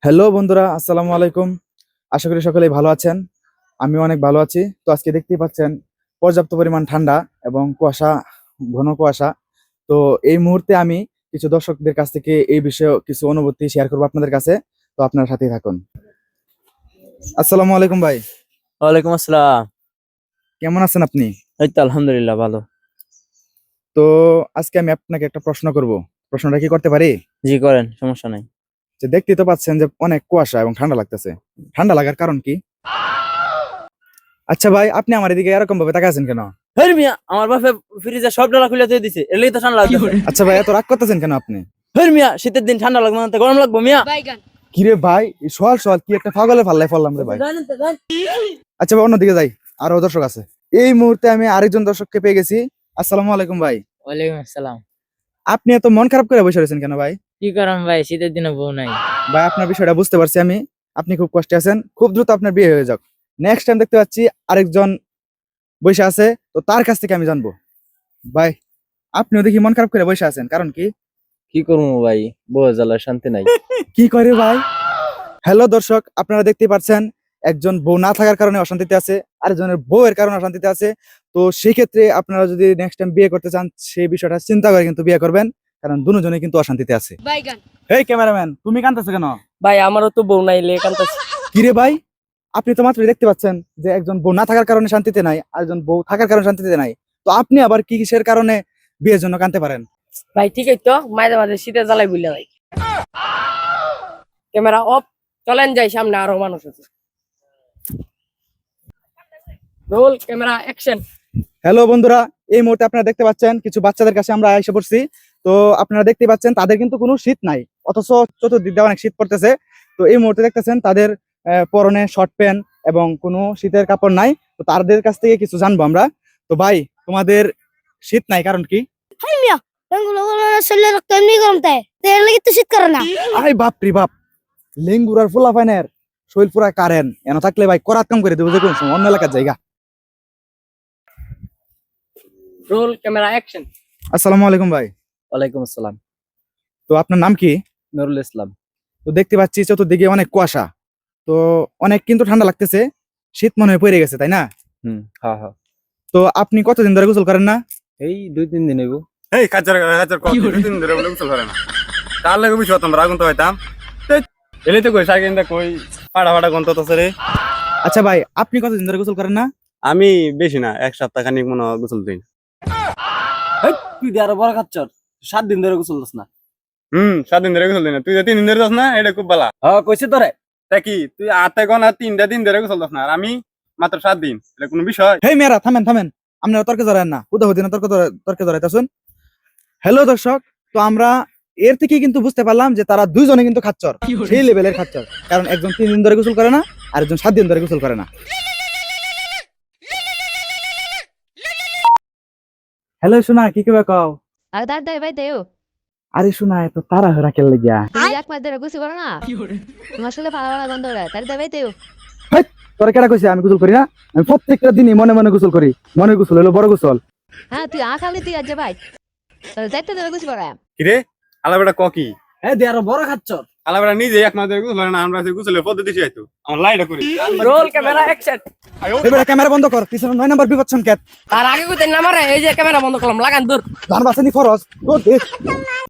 Hello বন্ধুরা, আসসালামু আলাইকুম। আশা করি সকলেই ভালো আছেন। আমি অনেক ভালো আছি। তো আজকে দেখতেই পাচ্ছেন পর্যাপ্ত পরিমাণ ঠান্ডা এবং কুয়াশা, ঘন কুয়াশা। তো এই মুহূর্তে আমি কিছু দর্শকদের কাছ থেকে এই বিষয়ে কিছু অনুভূতি শেয়ার করবো আপনাদের কাছে। তো আপনার সাথেই থাকুন। আসসালামু আলাইকুম ভাই, ওয়ালাইকুম আসসালাম। কেমন আছেন আপনি? এই তো আলহামদুলিল্লাহ ভালো। তো আজকে আমি আপনাকে একটা প্রশ্ন করব। প্রশ্নটা কি করতে পারি? জি করেন, সমস্যা নাই। যে দেখতেই তো পাচ্ছেন যে অনেক কুয়াশা এবং ঠান্ডা লাগতেছে। ঠান্ডা লাগার কারণ কি? আচ্ছা ভাই, আপনি আমার এদিকে এরকম ভাবে তাকায় আছেন কেন? হেই মিয়া, আমার বাপে ফ্রিজে সব ডালা খুলে দিয়ে দিছে, এলেই তো ঠান্ডা লাগছে। আচ্ছা ভাই, এত রাগ করতেছেন কেন আপনি? হেই মিয়া, শীতের দিন ঠান্ডা লাগবে না তো গরম লাগবে মিয়া। কিরে ভাই, এই সকাল সকাল কি একটা পাগলে পাল্লায় পড়লাম রে ভাই। আচ্ছা ভাই, অন্যদিকে যাই, আরো দর্শক আছে। এই মুহূর্তে আমি আরেকজন দর্শককে পেয়ে গেছি। আসসালামু আলাইকুম ভাই। ওয়ালাইকুম আসসালাম। আপনি এত মন খারাপ করে বসে রয়েছেন কেন ভাই? কি করাম ভাই, শীতের দিনে বউ নাই। ভাই, আপনার বিষয়টা বুঝতে পারছি আমি। আপনি খুব কষ্টে আছেন, খুব দ্রুত আপনার বিয়ে হয়ে যাক। নেক্সট টাইম দেখতে পাচ্ছি আরেকজন বসে আছে, তো তার কাছ থেকে আমি জানবো। ভাই, আপনিও দেখি মন খারাপ করে বসে আছেন, কারণ কি? কি করবো ভাই, বউ জ্বালায় শান্তি নাই। কি করে ভাই? হ্যালো দর্শক, আপনারা দেখতে পাচ্ছেন একজন বউ না থাকার কারণে অশান্তিতে আছে, আরেকজনের বউয়ের কারণে অশান্তিতে আছে। তো সেই ক্ষেত্রে আপনারা যদি নেক্সট টাইম বিয়ে করতে চান, সেই বিষয়টা চিন্তা করে কিন্তু বিয়ে করবেন, কারণ দুজনে কিন্তু অশান্তিতে আছে। এই ক্যামেরাম্যান, তুমি কাঁদতেছো কেন? ভাই আমারও তো বউ নাই, লে কান্তাছি। কিরে ভাই, আপনি তো মাত্রই দেখতে পাচ্ছেন যে একজন বউ না থাকার কারণে শান্তিতে নাই, আরেকজন বউ থাকার কারণে শান্তিতে নাই। তো আপনি আবার কি কিসের কারণে বিয়ের জন্য কাঁদতে পারেন? ভাই ঠিকই তো, মাঝে মাঝে শীতে জ্বালাই বুঝলে ভাই। ক্যামেরা অফ, চলেন যাই, সামনে আরো মানুষ আছে। Roll camera action. হ্যালো বন্ধুরা, এই মুহূর্তে আপনারা দেখতে পাচ্ছেন কিছু বাচ্চাদের কাছে আমরা এসে পড়ছি। তো আপনারা দেখতে পাচ্ছেন তাদের কিন্তু কোনো শীত নাই, অথচ চতুর্দিক দিয়ে অনেক শীত পড়তেছে। তো এই মুহূর্তে দেখতেছেন তাদের পরনে শর্ট প্যান্ট এবং কোনো শীতের কাপড় নাই। তো তাদের কাছ থেকে কিছু জানবো আমরা। তো ভাই, তোমাদের শীত নাই কারণ কি? শরীরে রক্ত এমনি গরম তাই এর লাগি তো শীত করে না। আই বাপ রে বাপ, লেঙ্গুরার ফুলা ফাইনের শরীর পুরা কারেন এন থাকলে ভাই করাত কাম করে দেবো যে কোন সময় অন্য এলাকার জায়গা। Roll camera action. আসসালামু আলাইকুম ভাই। ওয়ালাইকুম আসসালাম। তো আপনার নাম কি? নুরুল ইসলাম। তো দেখতে পাচ্ছি চতুর্দিকে অনেক কুয়াশা, তো অনেক কিন্তু ঠান্ডা লাগতেছে, শীত মনে হয় পড়ে গেছে, তাই না? হ্যাঁ হ্যাঁ। তো আপনি কতদিন ধরে গোসল করেন না? এই 2-3 দিন হইব। এই কাচার কাচার কত দিন ধরে বলে গোসল করে না, তার লাগে বুঝি হতাম, আগুন তো হইতাম। এলে তো কই সাইকেলটা কই পাড়া পাড়া গন্ত তো রে। আচ্ছা ভাই, আপনি কতদিন ধরে গোসল করেন না? আমি বেশি না, এক সপ্তাহ খানিক মনে হয় গোসল দিই। তুই আরো বড় খাচ্ছর, 7 দিন ধরে গোসল দিস না। 7 দিন ধরে গোসল দিই না, তুই যে 3 দিন ধরে যাস না, এটা খুব ভালো। হ্যাঁ কইছে তোরে। তা কি তুই আতে গোনা 3টা দিন ধরে গোসল দিস না, আর আমি মাত্র 7 দিন, এটা কোনো বিষয়? হেই মেয়েরা, থামেন থামেন, আপনারা তর্কে জড়ায়েন না, হুদাহুদি না তর্কে জড়াইতেছেন। হ্যালো দর্শক, তো আমরা এর থেকে কিন্তু বুঝতে পারলাম যে তারা দুইজনে কিন্তু খাচ্চর, সেই লেভেলের খাচ্চর। কারণ একজন 3 দিন ধরে গোসল করে না, আর একজন 7 দিন ধরে গোসল করে না। হ্যালো শোনা, কি কবে কও? আর দাঁড় দাঁড় ভাই দেও আরে শোনা, এত তাড়াহুড়া কেন লাগিয়া? তুমি এক মাস ধরে গুছি করো না, তোমার সাথে ভালো ভালো গন্ধ ওরা তার দাঁড় ভাই দেও। তোরা কেডা কইছে আমি গোসল করি না? আমি প্রত্যেকটা দিনই মনে মনে গোসল করি। মনের গোসল হলো বড় গোসল। হ্যাঁ তুই আখালি তুই আজ ভাই তোর যাইতে ধরে গুছি করা। কি রে আলাবেটা কি হ্যাঁ দে আরো বড় খাচ্ছর। আলাবেটা নিজে এক মাস ধরে গোসল করে না, আমরা গোসলের পদ্ধতি শিখাইতো, আমার লাইটা করি। Roll camera action. এবারে ক্যামেরা বন্ধ কর, পিছনে 9 নাম্বার বিপদ সংকেত। তার আগে কইতেন না মারে, এই যে ক্যামেরা বন্ধ করলাম, লাগান দূর। জান বাসেনি ফরজ তো দেখ।